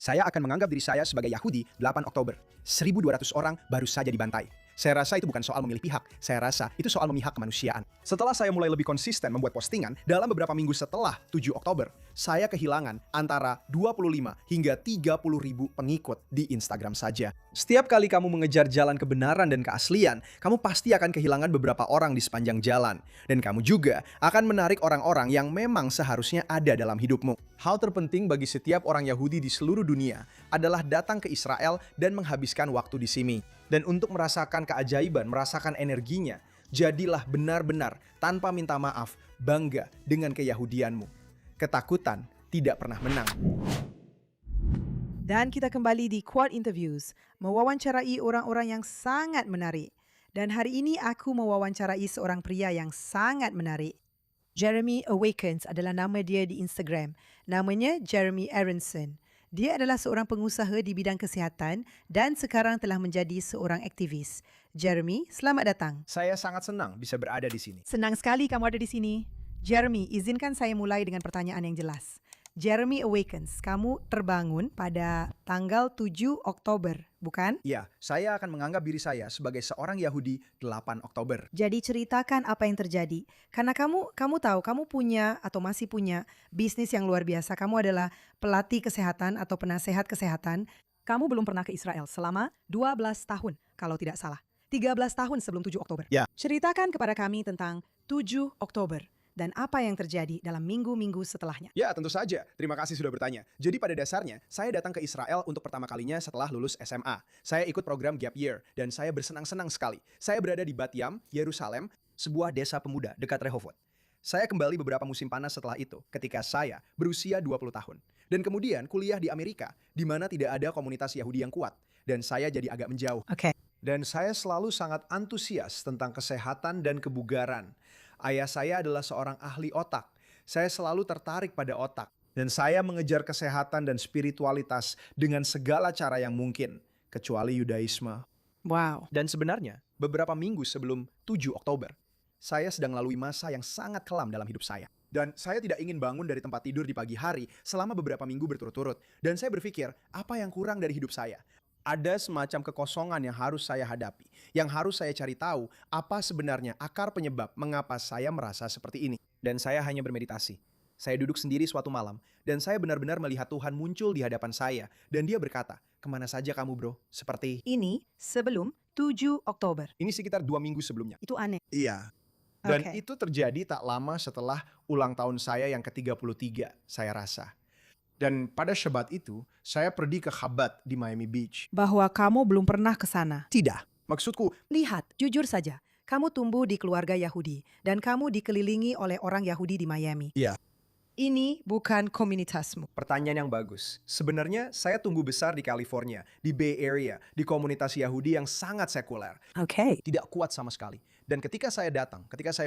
Saya akan menganggap diri saya sebagai Yahudi 8 Oktober. 1.200 orang baru saja dibantai. Saya rasa itu bukan soal memilih pihak, saya rasa itu soal memihak kemanusiaan. Setelah saya mulai lebih konsisten membuat postingan, dalam beberapa minggu setelah 7 Oktober, saya kehilangan antara 25 hingga 30 ribu pengikut di Instagram saja. Setiap kali kamu mengejar jalan kebenaran dan keaslian, kamu pasti akan kehilangan beberapa orang di sepanjang jalan. Dan kamu juga akan menarik orang-orang yang memang seharusnya ada dalam hidupmu. Hal terpenting bagi setiap orang Yahudi di seluruh dunia adalah datang ke Israel dan menghabiskan waktu di sini. Dan untuk merasakan keajaiban, merasakan energinya, jadilah benar-benar tanpa minta maaf, bangga dengan keyahudianmu. Ketakutan tidak pernah menang. Dan kita kembali di Quad Interviews, mewawancarai orang-orang yang sangat menarik. Dan hari ini aku mewawancarai seorang pria yang sangat menarik. Jeremy Awakens adalah nama dia di Instagram. Namanya Jeremy Aronson. Dia adalah seorang pengusaha di bidang kesihatan dan sekarang telah menjadi seorang aktivis. Jeremy, selamat datang. Saya sangat senang bisa berada di sini. Senang sekali kamu ada di sini. Jeremy, izinkan saya mulai dengan pertanyaan yang jelas. Jeremy Awakens, kamu terbangun pada tanggal 7 Oktober, bukan? Ya, saya akan menganggap diri saya sebagai seorang Yahudi 8 Oktober. Jadi ceritakan apa yang terjadi. Karena kamu tahu, kamu punya atau masih punya bisnis yang luar biasa. Kamu adalah pelatih kesehatan atau penasehat kesehatan. Kamu belum pernah ke Israel selama 12 tahun, kalau tidak salah. 13 tahun sebelum 7 Oktober. Ya. Ceritakan kepada kami tentang 7 Oktober. Dan apa yang terjadi dalam minggu-minggu setelahnya. Ya, tentu saja. Terima kasih sudah bertanya. Jadi pada dasarnya, saya datang ke Israel untuk pertama kalinya setelah lulus SMA. Saya ikut program Gap Year, dan saya bersenang-senang sekali. Saya berada di Bat Yam, Yerusalem, sebuah desa pemuda dekat Rehovot. Saya kembali beberapa musim panas setelah itu, ketika saya berusia 20 tahun. Dan kemudian kuliah di Amerika, di mana tidak ada komunitas Yahudi yang kuat. Dan saya jadi agak menjauh. Oke. Dan saya selalu sangat antusias tentang kesehatan dan kebugaran. Ayah saya adalah seorang ahli otak. Saya selalu tertarik pada otak. Dan saya mengejar kesehatan dan spiritualitas dengan segala cara yang mungkin, kecuali Yudaisme. Wow. Dan sebenarnya, beberapa minggu sebelum 7 Oktober, saya sedang melalui masa yang sangat kelam dalam hidup saya. Dan saya tidak ingin bangun dari tempat tidur di pagi hari selama beberapa minggu berturut-turut. Dan saya berpikir, apa yang kurang dari hidup saya? Ada semacam kekosongan yang harus saya hadapi, yang harus saya cari tahu apa sebenarnya akar penyebab mengapa saya merasa seperti ini. Dan saya hanya bermeditasi. Saya duduk sendiri suatu malam, dan saya benar-benar melihat Tuhan muncul di hadapan saya. Dan dia berkata, kemana saja kamu bro? Seperti Ini sebelum 7 Oktober. ini sekitar 2 minggu sebelumnya. Itu aneh. Iya. Dan Oke. itu terjadi tak lama setelah ulang tahun saya yang ke-33, saya rasa. Dan pada Shabbat itu, saya pergi ke Chabad di Miami Beach. Bahwa kamu belum pernah ke sana. Tidak. Maksudku, Lihat, jujur saja. Kamu tumbuh di keluarga Yahudi. Dan kamu dikelilingi oleh orang Yahudi di Miami. iya. Ini bukan komunitasmu. Pertanyaan yang bagus. Sebenarnya saya tumbuh besar di California, di Bay Area, di komunitas Yahudi yang sangat sekuler. Oke. Tidak kuat sama sekali. Dan ketika saya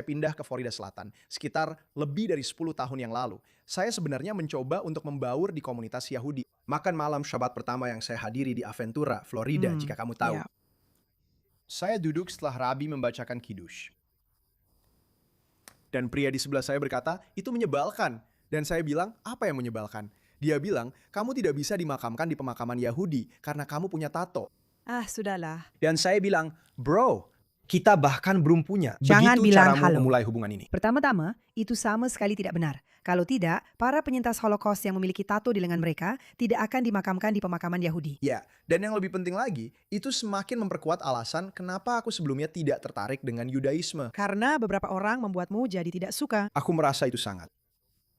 pindah ke Florida Selatan, sekitar lebih dari 10 tahun yang lalu, saya sebenarnya mencoba untuk membaur di komunitas Yahudi. Makan malam Shabbat pertama yang saya hadiri di Aventura, Florida, jika kamu tahu. Ya. Saya duduk setelah Rabi membacakan Kiddush. Dan pria di sebelah saya berkata, itu menyebalkan. Dan saya bilang, apa yang menyebalkan? Dia bilang, kamu tidak bisa dimakamkan di pemakaman Yahudi karena kamu punya tato. Ah, sudahlah. Dan saya bilang, bro, kita bahkan belum punya. Jangan Begitu bilang caramu halo. memulai hubungan ini. Pertama-tama, itu sama sekali tidak benar. Kalau tidak, para penyintas Holocaust yang memiliki tato di lengan mereka tidak akan dimakamkan di pemakaman Yahudi. Ya, dan yang lebih penting lagi, itu semakin memperkuat alasan kenapa aku sebelumnya tidak tertarik dengan Yudaisme. Karena beberapa orang membuatmu jadi tidak suka. Aku merasa itu sangat.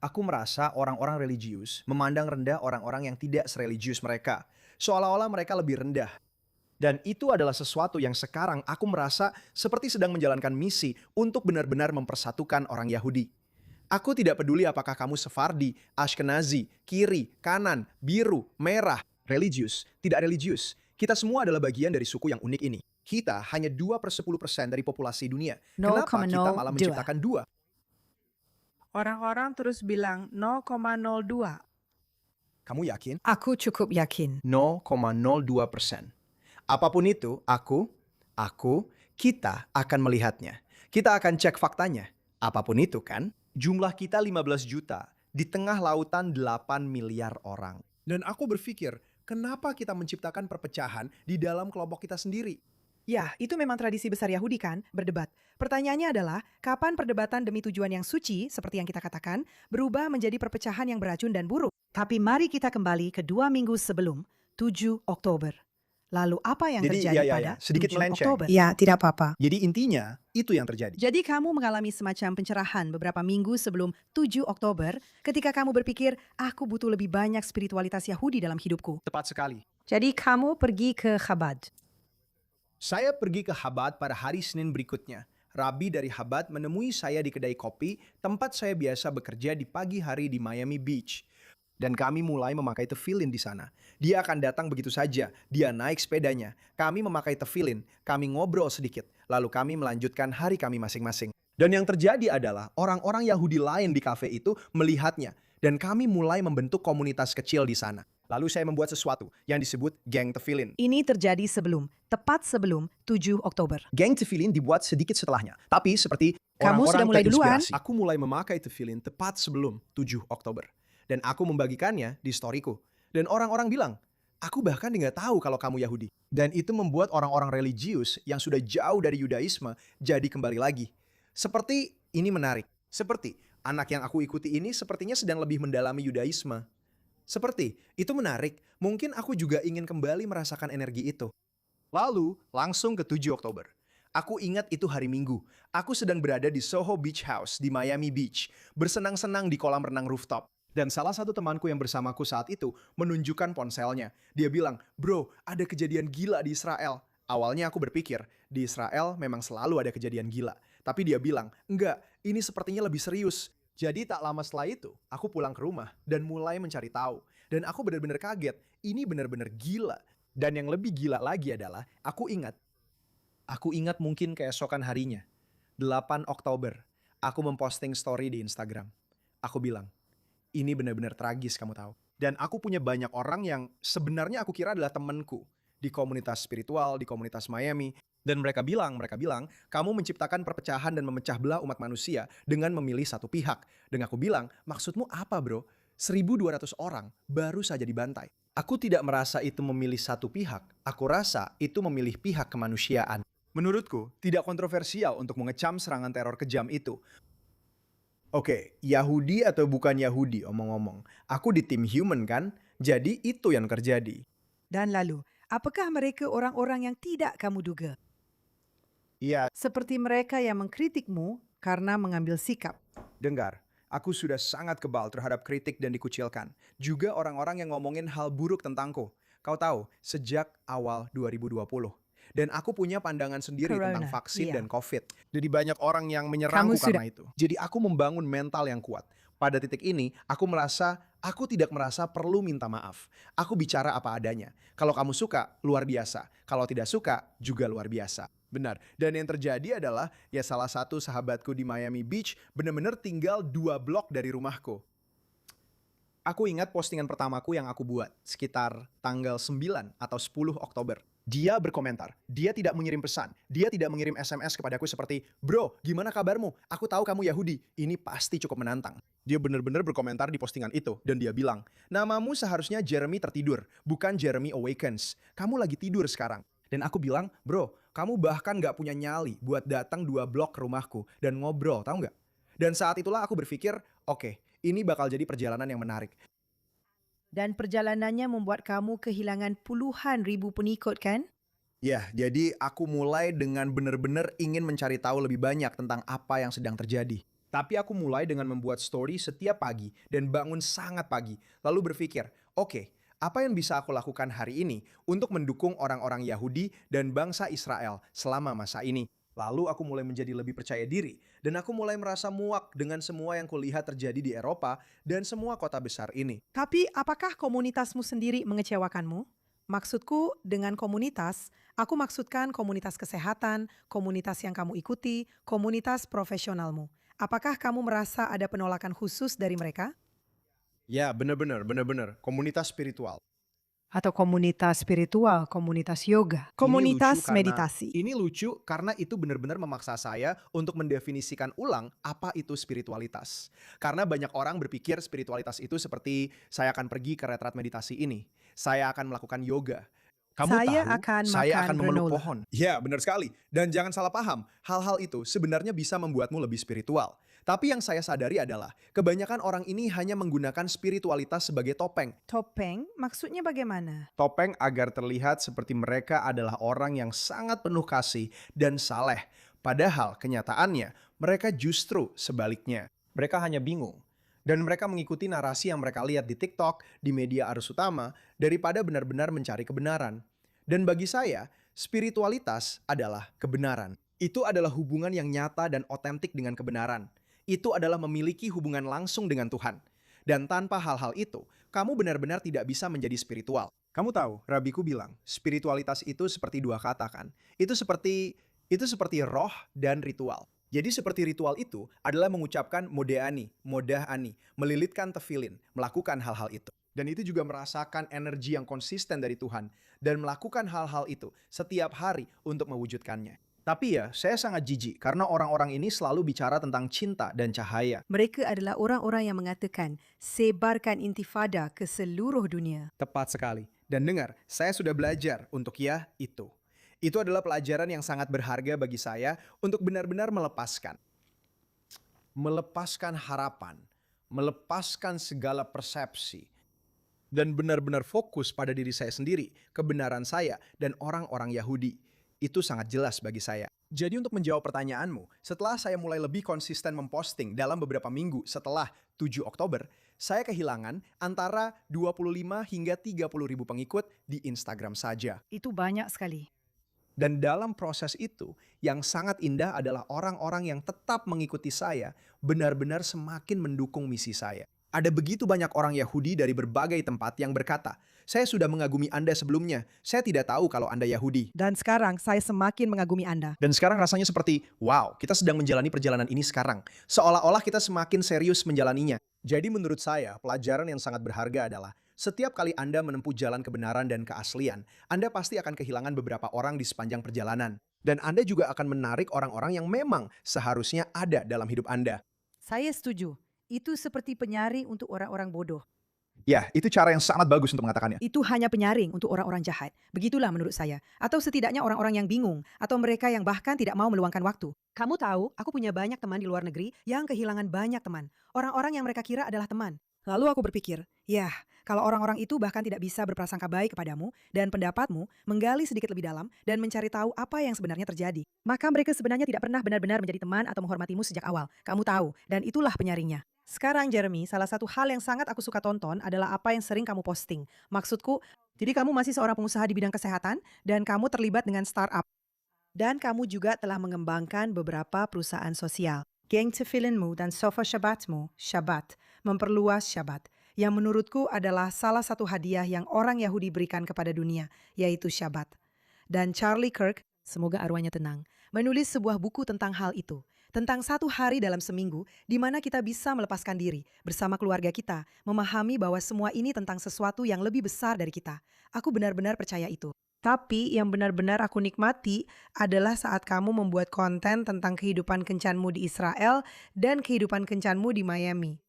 Aku merasa orang-orang religius memandang rendah orang-orang yang tidak sereligius mereka. Seolah-olah mereka lebih rendah. Dan itu adalah sesuatu yang sekarang aku merasa seperti sedang menjalankan misi untuk benar-benar mempersatukan orang Yahudi. Aku tidak peduli apakah kamu Sefardi, Ashkenazi, kiri, kanan, biru, merah, religius, tidak religius. Kita semua adalah bagian dari suku yang unik ini. Kita hanya 2/10% dari populasi dunia. Kenapa kita malah 0,02? menciptakan 2? Orang-orang terus bilang 0,02. Kamu yakin? Aku cukup yakin. 0,02%. Apapun itu, kita akan melihatnya. Kita akan cek faktanya. Apapun itu kan, jumlah kita 15 juta. Di tengah lautan 8 miliar orang. Dan aku berpikir, kenapa kita menciptakan perpecahan di dalam kelompok kita sendiri? Ya, itu memang tradisi besar Yahudi kan, berdebat. Pertanyaannya adalah, kapan perdebatan demi tujuan yang suci, seperti yang kita katakan, berubah menjadi perpecahan yang beracun dan buruk? Tapi mari kita kembali ke 2 minggu sebelum, 7 Oktober. Lalu apa yang Jadi, terjadi ya, pada sedikit 7 melenceng. Oktober? Ya, tidak apa-apa. Jadi intinya, itu yang terjadi. Jadi kamu mengalami semacam pencerahan beberapa minggu sebelum 7 Oktober ketika kamu berpikir, aku butuh lebih banyak spiritualitas Yahudi dalam hidupku. Tepat sekali. Jadi kamu pergi ke Chabad. Saya pergi ke Chabad pada hari Senin berikutnya. Rabi dari Chabad menemui saya di kedai kopi, tempat saya biasa bekerja di pagi hari di Miami Beach. Dan kami mulai memakai tefillin di sana. Dia akan datang begitu saja. Dia naik sepedanya. Kami memakai tefillin. Kami ngobrol sedikit. Lalu kami melanjutkan hari kami masing-masing. Dan yang terjadi adalah orang-orang Yahudi lain di kafe itu melihatnya. Dan kami mulai membentuk komunitas kecil di sana. Lalu saya membuat sesuatu yang disebut geng tefillin. Ini terjadi tepat sebelum 7 Oktober. Geng tefillin dibuat sedikit setelahnya. Tapi seperti Kamu sudah orang-orang mulai duluan. terinspirasi, aku mulai memakai tefillin tepat sebelum 7 Oktober. Dan aku membagikannya di storyku. Dan orang-orang bilang, aku bahkan nggak tahu kalau kamu Yahudi. Dan itu membuat orang-orang religius yang sudah jauh dari Yudaisme jadi kembali lagi. Seperti ini menarik. Seperti anak yang aku ikuti ini sepertinya sedang lebih mendalami Yudaisme. Seperti itu menarik. Mungkin aku juga ingin kembali merasakan energi itu. Lalu langsung ke 7 Oktober. Aku ingat itu hari Minggu. Aku sedang berada di Soho Beach House di Miami Beach, bersenang-senang di kolam renang rooftop. Dan salah satu temanku yang bersamaku saat itu menunjukkan ponselnya. Dia bilang, bro, ada kejadian gila di Israel. Awalnya aku berpikir, di Israel memang selalu ada kejadian gila. Tapi dia bilang, enggak, ini sepertinya lebih serius. Jadi tak lama setelah itu, aku pulang ke rumah dan mulai mencari tahu. Dan aku benar-benar kaget, ini benar-benar gila. Dan yang lebih gila lagi adalah, aku ingat mungkin keesokan harinya, 8 Oktober, aku memposting story di Instagram. Aku bilang, ini benar-benar tragis kamu tahu. Dan aku punya banyak orang yang sebenarnya aku kira adalah temanku di komunitas spiritual, di komunitas Miami. Dan mereka bilang, kamu menciptakan perpecahan dan memecah belah umat manusia dengan memilih satu pihak. Dan aku bilang, maksudmu apa bro? 1.200 orang baru saja dibantai. Aku tidak merasa itu memilih satu pihak. Aku rasa itu memilih pihak kemanusiaan. Menurutku, tidak kontroversial untuk mengecam serangan teror kejam itu. Oke, Yahudi atau bukan Yahudi omong-omong. Aku di tim human kan? Jadi itu yang terjadi. Dan lalu, apakah mereka orang-orang yang tidak kamu duga? Iya, Seperti mereka yang mengkritikmu karena mengambil sikap. dengar. Aku sudah sangat kebal terhadap kritik dan dikucilkan. Juga orang-orang yang ngomongin hal buruk tentangku. Kau tahu, sejak awal 2020. Dan aku punya pandangan sendiri Corona, tentang vaksin iya. dan COVID. Jadi banyak orang yang menyerangku Kamu karena itu. Jadi aku membangun mental yang kuat. Pada titik ini, aku tidak merasa perlu minta maaf. Aku bicara apa adanya. Kalau kamu suka, luar biasa. Kalau tidak suka, juga luar biasa. Benar. Dan yang terjadi adalah, ya salah satu sahabatku di Miami Beach benar-benar tinggal 2 blok dari rumahku. Aku ingat postingan pertamaku yang aku buat, sekitar tanggal 9 atau 10 Oktober. Dia berkomentar, dia tidak mengirim pesan, dia tidak mengirim SMS kepadaku seperti, bro, gimana kabarmu? Aku tahu kamu Yahudi, ini pasti cukup menantang. Dia benar-benar berkomentar di postingan itu, dan dia bilang, namamu seharusnya Jeremy tertidur, bukan Jeremy awakens. Kamu lagi tidur sekarang. Dan aku bilang, bro, kamu bahkan gak punya nyali buat datang 2 blok ke rumahku dan ngobrol, tahu nggak? Dan saat itulah aku berpikir, oke, ini bakal jadi perjalanan yang menarik. Dan perjalanannya membuat kamu kehilangan puluhan ribu pengikut kan? Ya, jadi aku mulai dengan benar-benar ingin mencari tahu lebih banyak tentang apa yang sedang terjadi. Tapi aku mulai dengan membuat story setiap pagi dan bangun sangat pagi. Lalu berpikir, oke, apa yang bisa aku lakukan hari ini untuk mendukung orang-orang Yahudi dan bangsa Israel selama masa ini? Lalu aku mulai menjadi lebih percaya diri dan aku mulai merasa muak dengan semua yang kulihat terjadi di Eropa dan semua kota besar ini. Tapi apakah komunitasmu sendiri mengecewakanmu? Maksudku dengan komunitas, aku maksudkan komunitas kesehatan, komunitas yang kamu ikuti, komunitas profesionalmu. Apakah kamu merasa ada penolakan khusus dari mereka? Ya, benar-benar. Komunitas spiritual. Atau komunitas spiritual, komunitas yoga, Ini lucu komunitas karena- meditasi. Ini lucu karena itu benar-benar memaksa saya untuk mendefinisikan ulang apa itu spiritualitas. Karena banyak orang berpikir spiritualitas itu seperti saya akan pergi ke retret meditasi ini. Saya akan melakukan yoga. Kamu Saya tahu, akan saya makan akan memeluk granola. pohon. Ya, benar sekali. Dan jangan salah paham, hal-hal itu sebenarnya bisa membuatmu lebih spiritual. Tapi yang saya sadari adalah, kebanyakan orang ini hanya menggunakan spiritualitas sebagai topeng. Topeng maksudnya bagaimana? Topeng agar terlihat seperti mereka adalah orang yang sangat penuh kasih dan saleh. Padahal kenyataannya, mereka justru sebaliknya. Mereka hanya bingung. Dan mereka mengikuti narasi yang mereka lihat di TikTok, di media arus utama, daripada benar-benar mencari kebenaran. Dan bagi saya, spiritualitas adalah kebenaran. Itu adalah hubungan yang nyata dan otentik dengan kebenaran. Itu adalah memiliki hubungan langsung dengan Tuhan. Dan tanpa hal-hal itu, kamu benar-benar tidak bisa menjadi spiritual. Kamu tahu, Rabiku bilang, spiritualitas itu seperti dua kata kan? Itu seperti roh dan ritual. Jadi seperti ritual itu adalah mengucapkan modeani, modahani, melilitkan tefilin, melakukan hal-hal itu. Dan itu juga merasakan energi yang konsisten dari Tuhan dan melakukan hal-hal itu setiap hari untuk mewujudkannya. Tapi ya, saya sangat jijik karena orang-orang ini selalu bicara tentang cinta dan cahaya. Mereka adalah orang-orang yang mengatakan sebarkan intifada ke seluruh dunia. Tepat sekali. Dan dengar, saya sudah belajar untuk ya itu. Itu adalah pelajaran yang sangat berharga bagi saya untuk benar-benar melepaskan. Melepaskan harapan, melepaskan segala persepsi, dan benar-benar fokus pada diri saya sendiri, kebenaran saya, dan orang-orang Yahudi. Itu sangat jelas bagi saya. Jadi untuk menjawab pertanyaanmu, setelah saya mulai lebih konsisten memposting dalam beberapa minggu setelah 7 Oktober, saya kehilangan antara 25 hingga 30 ribu pengikut di Instagram saja. Itu banyak sekali. Dan dalam proses itu, yang sangat indah adalah orang-orang yang tetap mengikuti saya benar-benar semakin mendukung misi saya. Ada begitu banyak orang Yahudi dari berbagai tempat yang berkata, saya sudah mengagumi Anda sebelumnya, saya tidak tahu kalau Anda Yahudi. Dan sekarang saya semakin mengagumi Anda. Dan sekarang rasanya seperti, wow, kita sedang menjalani perjalanan ini sekarang. Seolah-olah kita semakin serius menjalaninya. Jadi menurut saya, pelajaran yang sangat berharga adalah, setiap kali Anda menempuh jalan kebenaran dan keaslian, Anda pasti akan kehilangan beberapa orang di sepanjang perjalanan. Dan Anda juga akan menarik orang-orang yang memang seharusnya ada dalam hidup Anda. Saya setuju. Itu seperti penyaring untuk orang-orang bodoh. Ya, itu cara yang sangat bagus untuk mengatakannya. Itu hanya penyaring untuk orang-orang jahat. Begitulah menurut saya. Atau setidaknya orang-orang yang bingung. Atau mereka yang bahkan tidak mau meluangkan waktu. Kamu tahu, aku punya banyak teman di luar negeri yang kehilangan banyak teman. Orang-orang yang mereka kira adalah teman. Lalu aku berpikir, ya, kalau orang-orang itu bahkan tidak bisa berprasangka baik kepadamu dan pendapatmu, menggali sedikit lebih dalam dan mencari tahu apa yang sebenarnya terjadi, maka mereka sebenarnya tidak pernah benar-benar menjadi teman atau menghormatimu sejak awal. Kamu tahu, dan itulah penyaringnya. Sekarang Jeremy, salah satu hal yang sangat aku suka tonton adalah apa yang sering kamu posting. Maksudku, jadi kamu masih seorang pengusaha di bidang kesehatan dan kamu terlibat dengan startup. Dan kamu juga telah mengembangkan beberapa perusahaan sosial. Geng tefilinmu dan sofa syabatmu, syabat, memperluas syabat, yang menurutku adalah salah satu hadiah yang orang Yahudi berikan kepada dunia, yaitu syabat. Dan Charlie Kirk, semoga arwahnya tenang, menulis sebuah buku tentang hal itu. Tentang satu hari dalam seminggu di mana kita bisa melepaskan diri bersama keluarga kita, memahami bahwa semua ini tentang sesuatu yang lebih besar dari kita. Aku benar-benar percaya itu. Tapi yang benar-benar aku nikmati adalah saat kamu membuat konten tentang kehidupan kencanmu di Israel dan kehidupan kencanmu di Miami.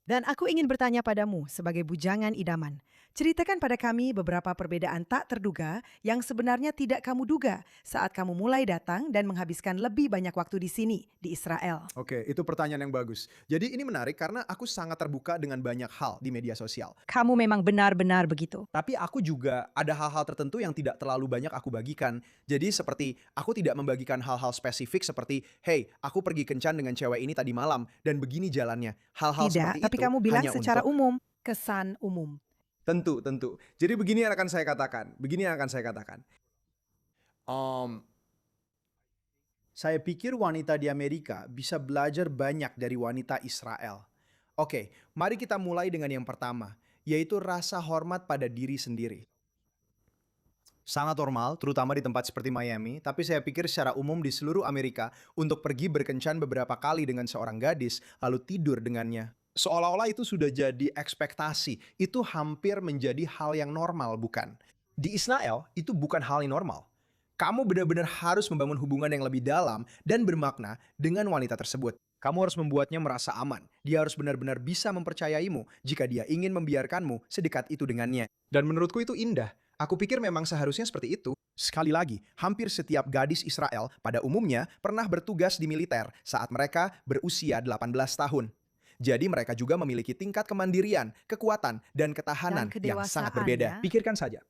Dan aku ingin bertanya padamu sebagai bujangan idaman. Ceritakan pada kami beberapa perbedaan tak terduga yang sebenarnya tidak kamu duga saat kamu mulai datang dan menghabiskan lebih banyak waktu di sini, di Israel. Oke, itu pertanyaan yang bagus. Jadi ini menarik karena aku sangat terbuka dengan banyak hal di media sosial. Kamu memang benar-benar begitu. Tapi aku juga ada hal-hal tertentu yang tidak terlalu banyak aku bagikan. Jadi seperti aku tidak membagikan hal-hal spesifik seperti, hey, aku pergi kencan dengan cewek ini tadi malam dan begini jalannya. Hal-hal seperti Tidak, tapi itu kamu bilang hanya secara untuk... umum, kesan umum. Tentu. Jadi begini yang akan saya katakan. Saya pikir wanita di Amerika bisa belajar banyak dari wanita Israel. Oke, mari kita mulai dengan yang pertama, yaitu rasa hormat pada diri sendiri. Sangat normal, terutama di tempat seperti Miami, tapi saya pikir secara umum di seluruh Amerika untuk pergi berkencan beberapa kali dengan seorang gadis, lalu tidur dengannya. Seolah-olah itu sudah jadi ekspektasi. Itu hampir menjadi hal yang normal, bukan? Di Israel, itu bukan hal yang normal. Kamu benar-benar harus membangun hubungan yang lebih dalam dan bermakna dengan wanita tersebut. Kamu harus membuatnya merasa aman. Dia harus benar-benar bisa mempercayaimu jika dia ingin membiarkanmu sedekat itu dengannya. Dan menurutku itu indah. Aku pikir memang seharusnya seperti itu. Sekali lagi, hampir setiap gadis Israel pada umumnya pernah bertugas di militer saat mereka berusia 18 tahun. Jadi mereka juga memiliki tingkat kemandirian, kekuatan, dan ketahanan yang sangat berbeda. kedewasaannya. Pikirkan saja,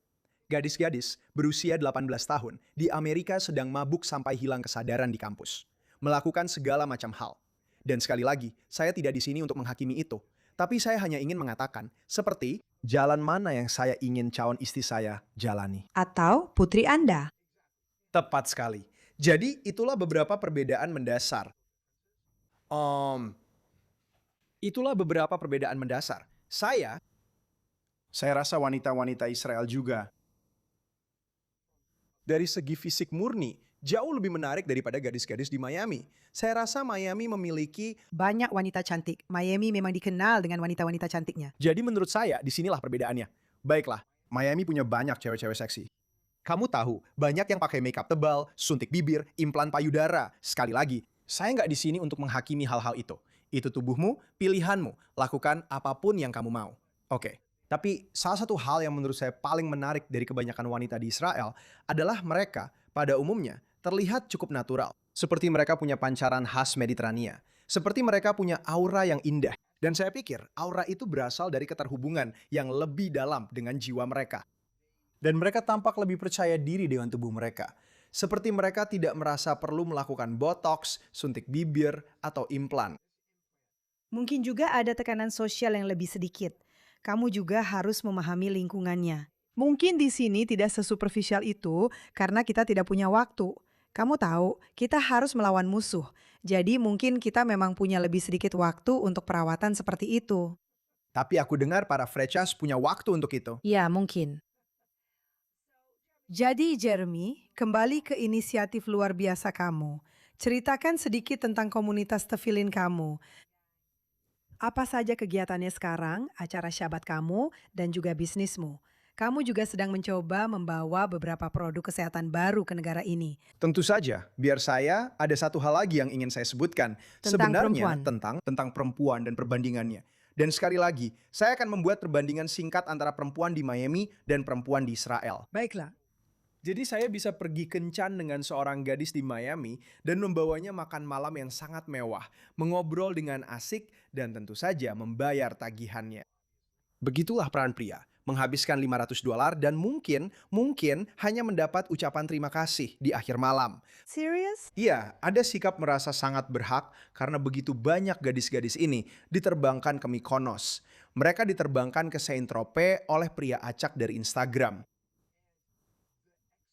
gadis-gadis berusia 18 tahun di Amerika sedang mabuk sampai hilang kesadaran di kampus. Melakukan segala macam hal. Dan sekali lagi, saya tidak di sini untuk menghakimi itu. Tapi saya hanya ingin mengatakan, seperti jalan mana yang saya ingin calon istri saya jalani. Atau putri Anda. Tepat sekali. Jadi itulah beberapa perbedaan mendasar. Itulah beberapa perbedaan mendasar. Saya rasa wanita-wanita Israel juga, dari segi fisik murni, jauh lebih menarik daripada gadis-gadis di Miami. Saya rasa Miami memiliki, Banyak wanita cantik. Miami memang dikenal dengan wanita-wanita cantiknya. jadi menurut saya disinilah perbedaannya. Baiklah, Miami punya banyak cewek-cewek seksi. Kamu tahu, banyak yang pakai makeup tebal, suntik bibir, implan payudara. Sekali lagi, saya nggak di sini untuk menghakimi hal-hal itu. Itu tubuhmu, pilihanmu. Lakukan apapun yang kamu mau. Oke. Tapi salah satu hal yang menurut saya paling menarik dari kebanyakan wanita di Israel adalah mereka pada umumnya terlihat cukup natural. Seperti mereka punya pancaran khas Mediterania. Seperti mereka punya aura yang indah. Dan saya pikir aura itu berasal dari keterhubungan yang lebih dalam dengan jiwa mereka. Dan mereka tampak lebih percaya diri dengan tubuh mereka. Seperti mereka tidak merasa perlu melakukan botox, suntik bibir, atau implan. Mungkin juga ada tekanan sosial yang lebih sedikit. Kamu juga harus memahami lingkungannya. Mungkin di sini tidak sesuperficial itu karena kita tidak punya waktu. Kamu tahu, kita harus melawan musuh. Jadi mungkin kita memang punya lebih sedikit waktu untuk perawatan seperti itu. Tapi aku dengar para frechas punya waktu untuk itu. Ya, mungkin. Jadi Jeremy, kembali ke inisiatif luar biasa kamu. Ceritakan sedikit tentang komunitas tefilin kamu. Apa saja kegiatannya sekarang, acara syabat kamu, dan juga bisnismu. Kamu juga sedang mencoba membawa beberapa produk kesehatan baru ke negara ini. Tentu saja, biar saya ada satu hal lagi yang ingin saya sebutkan. Tentang Sebenarnya perempuan. tentang perempuan dan perbandingannya. Dan sekali lagi, saya akan membuat perbandingan singkat antara perempuan di Miami dan perempuan di Israel. Baiklah. Jadi saya bisa pergi kencan dengan seorang gadis di Miami dan membawanya makan malam yang sangat mewah, mengobrol dengan asik, dan tentu saja membayar tagihannya. Begitulah peran pria, menghabiskan $500 dan mungkin hanya mendapat ucapan terima kasih di akhir malam. Serius? Iya, ada sikap merasa sangat berhak karena begitu banyak gadis-gadis ini diterbangkan ke Mykonos. Mereka diterbangkan ke Saint-Tropez oleh pria acak dari Instagram.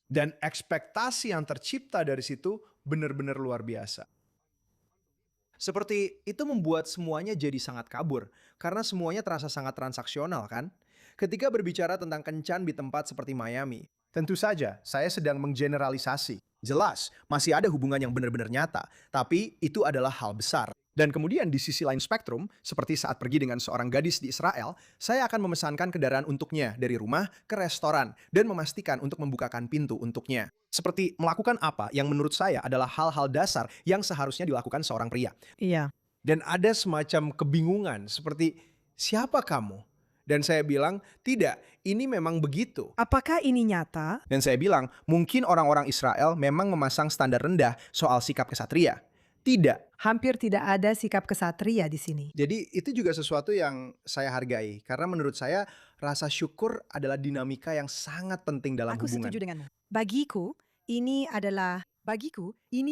Dan ekspektasi yang tercipta dari situ benar-benar luar biasa. Seperti itu membuat semuanya jadi sangat kabur, karena semuanya terasa sangat transaksional kan? Ketika berbicara tentang kencan di tempat seperti Miami, tentu saja saya sedang menggeneralisasi. Jelas, masih ada hubungan yang benar-benar nyata, tapi itu adalah hal besar. Dan kemudian di sisi lain spektrum, seperti saat pergi dengan seorang gadis di Israel, saya akan memesankan kendaraan untuknya dari rumah ke restoran dan memastikan untuk membukakan pintu untuknya. Seperti melakukan apa yang menurut saya adalah hal-hal dasar yang seharusnya dilakukan seorang pria. Iya. Dan ada semacam kebingungan seperti, siapa kamu? Dan saya bilang, tidak, ini memang begitu. Apakah ini nyata? Dan saya bilang, mungkin orang-orang Israel memang memasang standar rendah soal sikap kesatria. Tidak. Hampir tidak ada sikap kesatria di sini. Jadi itu juga sesuatu yang saya hargai. Karena menurut saya rasa syukur adalah dinamika yang sangat penting dalam Aku hubungan. setuju denganmu. Bagiku, ini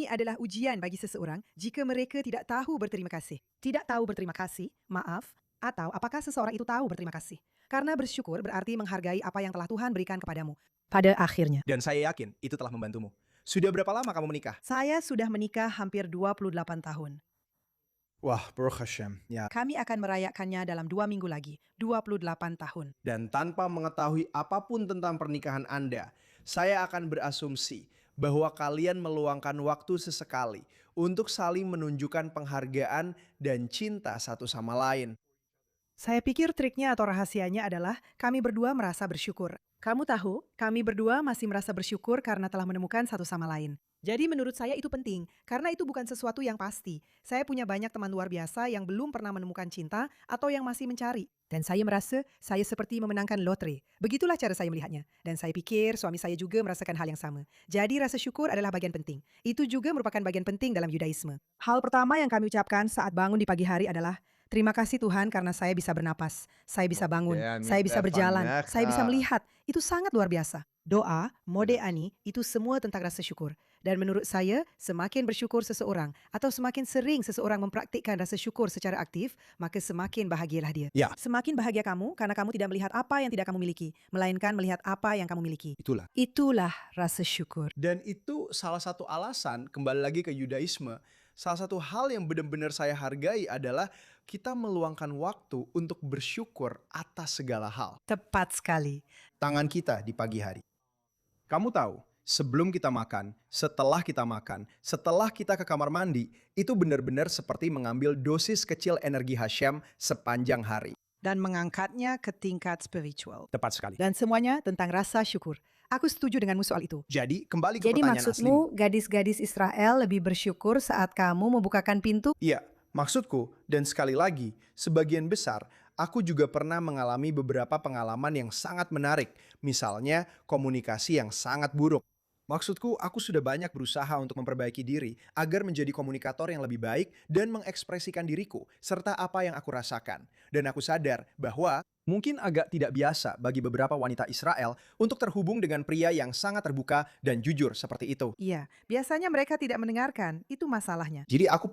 adalah ujian bagi seseorang jika mereka tidak tahu berterima kasih. Tidak tahu berterima kasih, maaf, atau apakah seseorang itu tahu berterima kasih. Karena bersyukur berarti menghargai apa yang telah Tuhan berikan kepadamu. Pada akhirnya. Dan saya yakin itu telah membantumu. Sudah berapa lama kamu menikah? Saya sudah menikah hampir 28 tahun. Wah, Baruch Hashem. Ya. Kami akan merayakannya dalam 2 minggu lagi, 28 tahun. Dan tanpa mengetahui apapun tentang pernikahan Anda, saya akan berasumsi bahwa kalian meluangkan waktu sesekali untuk saling menunjukkan penghargaan dan cinta satu sama lain. Saya pikir triknya atau rahasianya adalah kami berdua merasa bersyukur. Kamu tahu, kami berdua masih merasa bersyukur karena telah menemukan satu sama lain. Jadi menurut saya itu penting, karena itu bukan sesuatu yang pasti. Saya punya banyak teman luar biasa yang belum pernah menemukan cinta atau yang masih mencari. Dan saya merasa saya seperti memenangkan lotre. Begitulah cara saya melihatnya. Dan saya pikir suami saya juga merasakan hal yang sama. Jadi rasa syukur adalah bagian penting. Itu juga merupakan bagian penting dalam Yudaisme. Hal pertama yang kami ucapkan saat bangun di pagi hari adalah terima kasih Tuhan karena saya bisa bernapas, saya bisa bangun, saya bisa berjalan, saya bisa melihat. Itu sangat luar biasa. Doa, mode ani, itu semua tentang rasa syukur. Dan menurut saya, semakin bersyukur seseorang atau semakin sering seseorang mempraktikkan rasa syukur secara aktif, maka semakin bahagialah dia. Ya. Semakin bahagia kamu karena kamu tidak melihat apa yang tidak kamu miliki, melainkan melihat apa yang kamu miliki. Itulah. Itulah rasa syukur. Dan itu salah satu alasan, kembali lagi ke Yudaisme, salah satu hal yang benar-benar saya hargai adalah kita meluangkan waktu untuk bersyukur atas segala hal. Tepat sekali. Tangan kita di pagi hari. Kamu tahu, sebelum kita makan, setelah kita ke kamar mandi, itu benar-benar seperti mengambil dosis kecil energi Hashem sepanjang hari. Dan mengangkatnya ke tingkat spiritual. Tepat sekali. Dan semuanya tentang rasa syukur. Aku setuju denganmu soal itu. Jadi, kembali ke Jadi pertanyaan maksudmu gadis-gadis Israel lebih bersyukur saat kamu membukakan pintu? Iya, maksudku, dan sekali lagi, sebagian besar, aku juga pernah mengalami beberapa pengalaman yang sangat menarik. Misalnya, komunikasi yang sangat buruk. Maksudku, aku sudah banyak berusaha untuk memperbaiki diri agar menjadi komunikator yang lebih baik dan mengekspresikan diriku, serta apa yang aku rasakan. Dan aku sadar bahwa mungkin agak tidak biasa bagi beberapa wanita Israel untuk terhubung dengan pria yang sangat terbuka dan jujur seperti itu. Iya, biasanya mereka tidak mendengarkan. Itu masalahnya. Jadi aku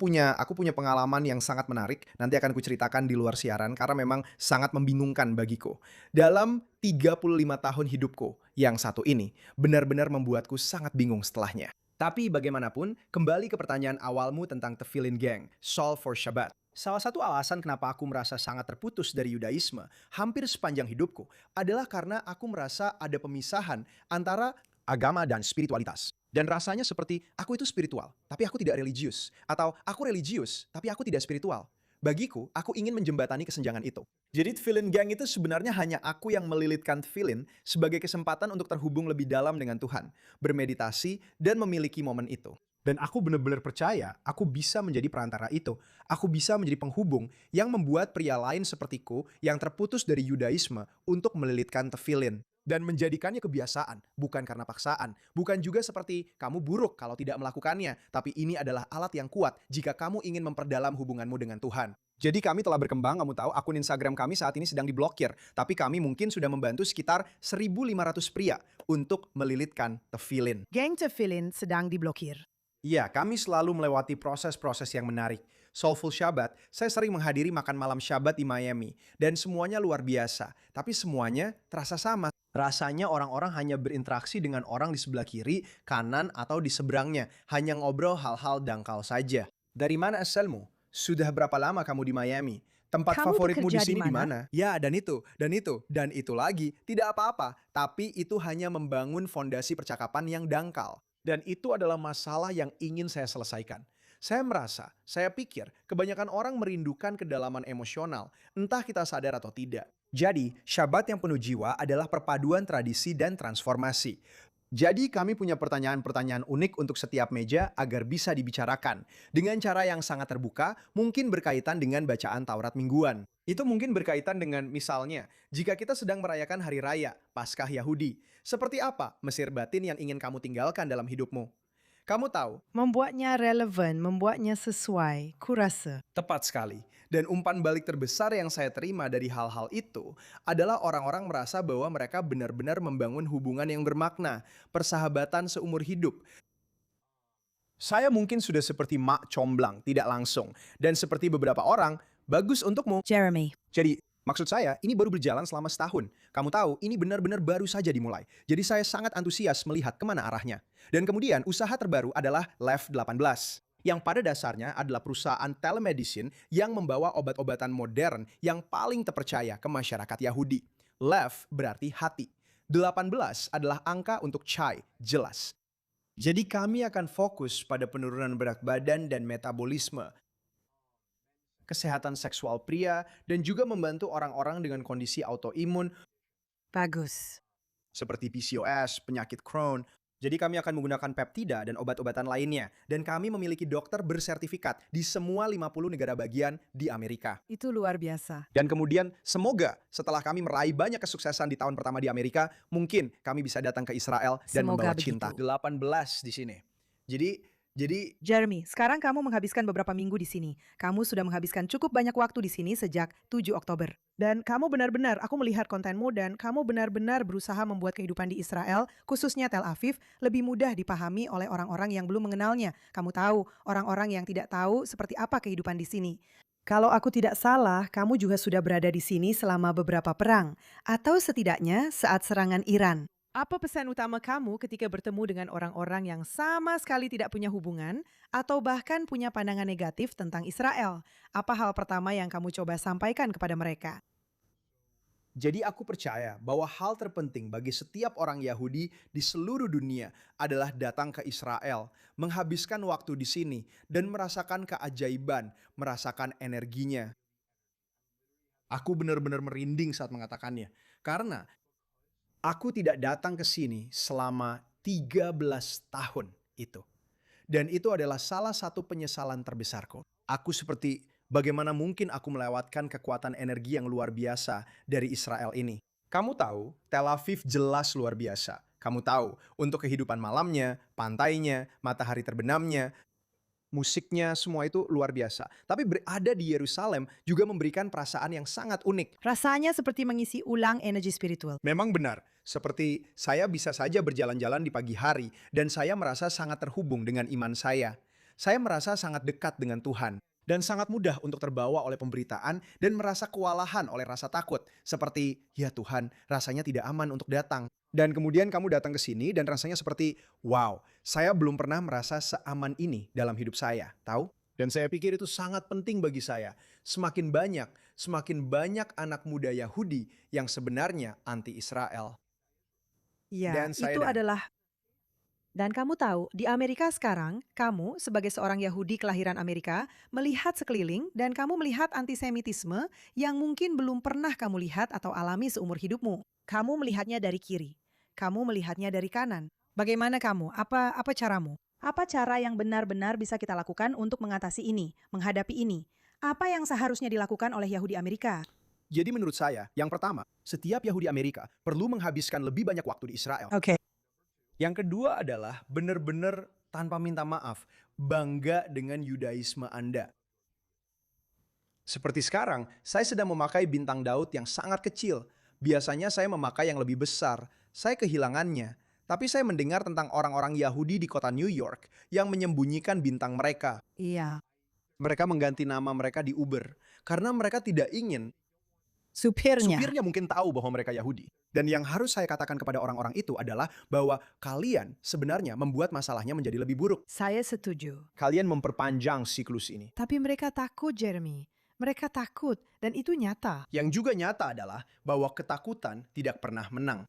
punya pengalaman yang sangat menarik, nanti akan kuceritakan di luar siaran karena memang sangat membingungkan bagiku. Dalam 35 tahun hidupku, yang satu ini benar-benar membuatku sangat bingung setelahnya. Tapi bagaimanapun, kembali ke pertanyaan awalmu tentang Tefillin Gang, Solve for Shabbat. Salah satu alasan kenapa aku merasa sangat terputus dari Yudaisme hampir sepanjang hidupku adalah karena aku merasa ada pemisahan antara agama dan spiritualitas. Dan rasanya seperti aku itu spiritual, tapi aku tidak religius. Atau aku religius, tapi aku tidak spiritual. Bagiku, aku ingin menjembatani kesenjangan itu. Jadi Tefillin Gang itu sebenarnya hanya aku yang melilitkan tefillin sebagai kesempatan untuk terhubung lebih dalam dengan Tuhan, bermeditasi, dan memiliki momen itu. Dan aku benar-benar percaya aku bisa menjadi perantara itu. Aku bisa menjadi penghubung yang membuat pria lain sepertiku yang terputus dari Yudaisme untuk melilitkan tefillin. Dan menjadikannya kebiasaan, bukan karena paksaan. Bukan juga seperti kamu buruk kalau tidak melakukannya, tapi ini adalah alat yang kuat jika kamu ingin memperdalam hubunganmu dengan Tuhan. Jadi kami telah berkembang, kamu tahu, akun Instagram kami saat ini sedang diblokir. Tapi kami mungkin sudah membantu sekitar 1.500 pria untuk melilitkan tefillin. Geng Tefillin sedang diblokir. Iya, kami selalu melewati proses-proses yang menarik. Soulful Shabbat, saya sering menghadiri makan malam Shabbat di Miami. Dan semuanya luar biasa, tapi semuanya terasa sama. Rasanya orang-orang hanya berinteraksi dengan orang di sebelah kiri, kanan, atau di seberangnya. Hanya ngobrol hal-hal dangkal saja. Dari mana asalmu? Sudah berapa lama kamu di Miami? Tempat Kamu favoritmu di bekerja di sini di mana? mana? Ya, dan itu lagi. Tidak apa-apa, tapi itu hanya membangun fondasi percakapan yang dangkal. Dan itu adalah masalah yang ingin saya selesaikan. Saya pikir, kebanyakan orang merindukan kedalaman emosional, entah kita sadar atau tidak. Jadi, Syabat yang penuh jiwa adalah perpaduan tradisi dan transformasi. Jadi kami punya pertanyaan-pertanyaan unik untuk setiap meja agar bisa dibicarakan. Dengan cara yang sangat terbuka, mungkin berkaitan dengan bacaan Taurat mingguan. Itu mungkin berkaitan dengan misalnya, jika kita sedang merayakan Hari Raya, Paskah Yahudi. Seperti apa Mesir batin yang ingin kamu tinggalkan dalam hidupmu? Kamu tahu, Membuatnya relevan, membuatnya sesuai, kurasa. tepat sekali. Dan umpan balik terbesar yang saya terima dari hal-hal itu adalah orang-orang merasa bahwa mereka benar-benar membangun hubungan yang bermakna, persahabatan seumur hidup. Saya mungkin sudah seperti mak comblang, tidak langsung. Dan seperti beberapa orang, bagus untukmu. Jeremy. Jadi, maksud saya, ini baru berjalan selama setahun. Kamu tahu, ini benar-benar baru saja dimulai. Jadi saya sangat antusias melihat kemana arahnya. Dan kemudian, usaha terbaru adalah Lev 18. Yang pada dasarnya adalah perusahaan telemedicine yang membawa obat-obatan modern yang paling terpercaya ke masyarakat Yahudi. Lev berarti hati. 18 adalah angka untuk chai, jelas. Jadi kami akan fokus pada penurunan berat badan dan metabolisme. kesehatan seksual pria, dan juga membantu orang-orang dengan kondisi autoimun Bagus. seperti PCOS, penyakit Crohn. Jadi kami akan menggunakan peptida dan obat-obatan lainnya. Dan kami memiliki dokter bersertifikat di semua 50 negara bagian di Amerika. Itu luar biasa. Dan kemudian semoga setelah kami meraih banyak kesuksesan di tahun pertama di Amerika, mungkin kami bisa datang ke Israel dan Semoga membawa begitu. cinta. 18 di sini. Jadi Jeremy, sekarang kamu menghabiskan beberapa minggu di sini. Kamu sudah menghabiskan cukup banyak waktu di sini sejak 7 Oktober. Dan kamu benar-benar, aku melihat kontenmu dan kamu benar-benar berusaha membuat kehidupan di Israel, khususnya Tel Aviv, lebih mudah dipahami oleh orang-orang yang belum mengenalnya. Kamu tahu, orang-orang yang tidak tahu seperti apa kehidupan di sini. Kalau aku tidak salah, kamu juga sudah berada di sini selama beberapa perang, atau setidaknya saat serangan Iran. Apa pesan utama kamu ketika bertemu dengan orang-orang yang sama sekali tidak punya hubungan atau bahkan punya pandangan negatif tentang Israel? Apa hal pertama yang kamu coba sampaikan kepada mereka? Jadi aku percaya bahwa hal terpenting bagi setiap orang Yahudi di seluruh dunia adalah datang ke Israel, menghabiskan waktu di sini, dan merasakan keajaiban, merasakan energinya. Aku benar-benar merinding saat mengatakannya, karena aku tidak datang ke sini selama 13 tahun itu. Dan itu adalah salah satu penyesalan terbesarku. Aku seperti, bagaimana mungkin aku melewatkan kekuatan energi yang luar biasa dari Israel ini? Kamu tahu, Tel Aviv jelas luar biasa. Kamu tahu, untuk kehidupan malamnya, pantainya, matahari terbenamnya, musiknya, semua itu luar biasa. Tapi berada di Yerusalem juga memberikan perasaan yang sangat unik. Rasanya seperti mengisi ulang energi spiritual. Memang benar, seperti saya bisa saja berjalan-jalan di pagi hari dan saya merasa sangat terhubung dengan iman saya. Saya merasa sangat dekat dengan Tuhan dan sangat mudah untuk terbawa oleh pemberitaan dan merasa kewalahan oleh rasa takut. Seperti, ya Tuhan, rasanya tidak aman untuk datang. Dan kemudian kamu datang ke sini dan rasanya seperti, wow, saya belum pernah merasa seaman ini dalam hidup saya, tahu? Dan saya pikir itu sangat penting bagi saya. Semakin banyak anak muda Yahudi yang sebenarnya anti-Israel. Ya, Dan saya itu dan- adalah... Dan kamu tahu, di Amerika sekarang, kamu sebagai seorang Yahudi kelahiran Amerika, melihat sekeliling dan kamu melihat antisemitisme yang mungkin belum pernah kamu lihat atau alami seumur hidupmu. Kamu melihatnya dari kiri. Kamu melihatnya dari kanan. Bagaimana kamu? Apa caramu? Apa cara yang benar-benar bisa kita lakukan untuk mengatasi ini, menghadapi ini? Apa yang seharusnya dilakukan oleh Yahudi Amerika? Jadi menurut saya, yang pertama, setiap Yahudi Amerika perlu menghabiskan lebih banyak waktu di Israel. Oke. Yang kedua adalah benar-benar tanpa minta maaf, bangga dengan Yudaisme Anda. Seperti sekarang, saya sedang memakai bintang Daud yang sangat kecil. Biasanya saya memakai yang lebih besar. Saya kehilangannya. Tapi saya mendengar tentang orang-orang Yahudi di kota New York yang menyembunyikan bintang mereka. Iya. Mereka mengganti nama mereka di Uber karena mereka tidak ingin Supirnya. supirnya mungkin tahu bahwa mereka Yahudi. Dan yang harus saya katakan kepada orang-orang itu adalah bahwa kalian sebenarnya membuat masalahnya menjadi lebih buruk. Saya setuju. Kalian memperpanjang siklus ini. Tapi mereka takut, Jeremy. Mereka takut, dan itu nyata. Yang juga nyata adalah bahwa ketakutan tidak pernah menang.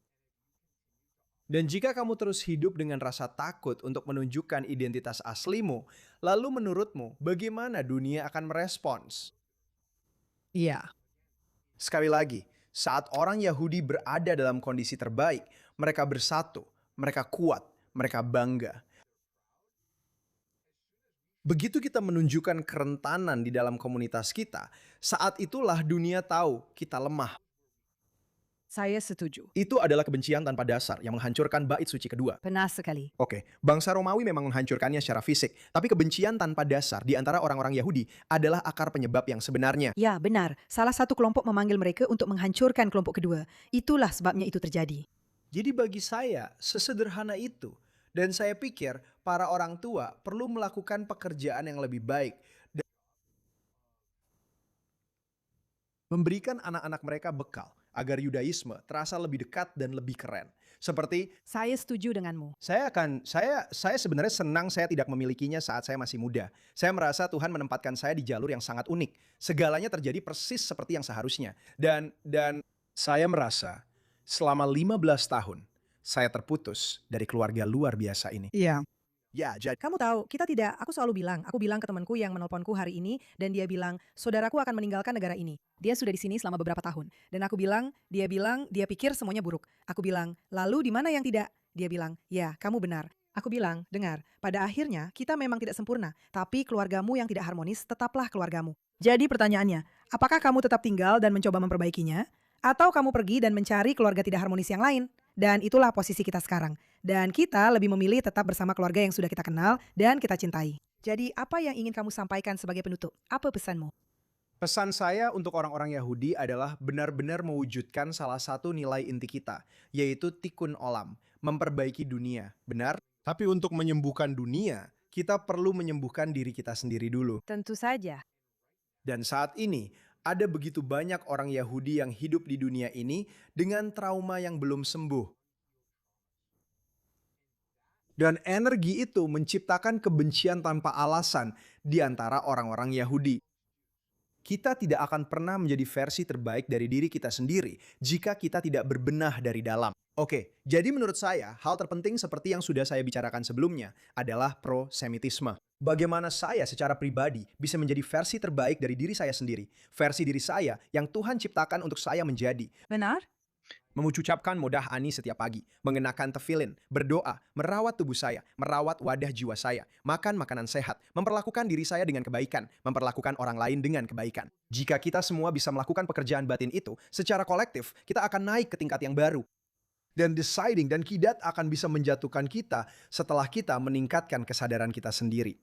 Dan jika kamu terus hidup dengan rasa takut untuk menunjukkan identitas aslimu, lalu menurutmu bagaimana dunia akan merespons? Iya. Sekali lagi, saat orang Yahudi berada dalam kondisi terbaik, mereka bersatu, mereka kuat, mereka bangga. Begitu kita menunjukkan kerentanan di dalam komunitas kita, saat itulah dunia tahu kita lemah. Saya setuju. Itu adalah kebencian tanpa dasar yang menghancurkan bait suci kedua. Benar sekali. Oke, bangsa Romawi memang menghancurkannya secara fisik, tapi kebencian tanpa dasar di antara orang-orang Yahudi adalah akar penyebab yang sebenarnya. Ya, benar. Salah satu kelompok memanggil mereka untuk menghancurkan kelompok kedua. Itulah sebabnya itu terjadi. Jadi bagi saya, sesederhana itu. Dan saya pikir para orang tua perlu melakukan pekerjaan yang lebih baik. Dan memberikan anak-anak mereka bekal agar Yudaisme terasa lebih dekat dan lebih keren. Seperti Saya setuju denganmu. saya sebenarnya senang saya tidak memilikinya saat saya masih muda. Saya merasa Tuhan menempatkan saya di jalur yang sangat unik. Segalanya terjadi persis seperti yang seharusnya. Dan saya merasa selama 15 tahun saya terputus dari keluarga luar biasa ini. Iya. Ya, jadi Kamu tahu, aku selalu aku bilang ke temanku yang menelponku hari ini, dan dia bilang, saudaraku akan meninggalkan negara ini. Dia sudah di sini selama beberapa tahun. Dan aku bilang, dia pikir semuanya buruk. Aku bilang, lalu di mana yang tidak? Dia bilang, ya, kamu benar. Aku bilang, dengar, pada akhirnya kita memang tidak sempurna, tapi keluargamu yang tidak harmonis tetaplah keluargamu. Jadi pertanyaannya, apakah kamu tetap tinggal dan mencoba memperbaikinya? Atau kamu pergi dan mencari keluarga tidak harmonis yang lain? Dan itulah posisi kita sekarang. Dan kita lebih memilih tetap bersama keluarga yang sudah kita kenal dan kita cintai. Jadi apa yang ingin kamu sampaikan sebagai penutup? Apa pesanmu? pesan saya untuk orang-orang Yahudi adalah benar-benar mewujudkan salah satu nilai inti kita, yaitu tikkun olam, memperbaiki dunia. Benar? Tapi untuk menyembuhkan dunia, kita perlu menyembuhkan diri kita sendiri dulu. Tentu saja. Dan saat ini, ada begitu banyak orang Yahudi yang hidup di dunia ini dengan trauma yang belum sembuh. Dan energi itu menciptakan kebencian tanpa alasan di antara orang-orang Yahudi. Kita tidak akan pernah menjadi versi terbaik dari diri kita sendiri jika kita tidak berbenah dari dalam. Oke, jadi menurut saya, hal terpenting seperti yang sudah saya bicarakan sebelumnya adalah pro-Semitisme. Bagaimana saya secara pribadi bisa menjadi versi terbaik dari diri saya sendiri, versi diri saya yang Tuhan ciptakan untuk saya menjadi. Benar? Mengucapkan modah ani setiap pagi, mengenakan tefilin, berdoa, merawat tubuh saya, merawat wadah jiwa saya, makan makanan sehat, memperlakukan diri saya dengan kebaikan, memperlakukan orang lain dengan kebaikan. Jika kita semua bisa melakukan pekerjaan batin itu secara kolektif, kita akan naik ke tingkat yang baru. Dan deciding dan kidat akan bisa menjatuhkan kita setelah kita meningkatkan kesadaran kita sendiri.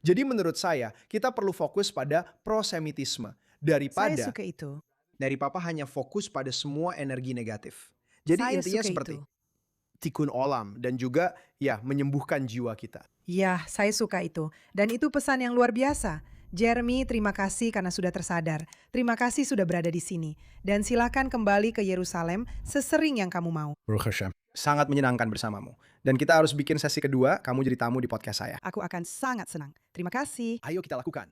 Jadi menurut saya, kita perlu fokus pada prosemitisme daripada Saya suka itu. dari papa hanya fokus pada semua energi negatif. Jadi Saya intinya suka seperti itu. tikkun olam dan juga ya menyembuhkan jiwa kita. Ya, saya suka itu. Dan itu pesan yang luar biasa. Jeremy, terima kasih karena sudah tersadar. Terima kasih sudah berada di sini. Dan silakan kembali ke Yerusalem sesering yang kamu mau. Baruch Hashem. Sangat menyenangkan bersamamu. Dan kita harus bikin sesi kedua, kamu jadi tamu di podcast saya. Aku akan sangat senang. Terima kasih. Ayo kita lakukan.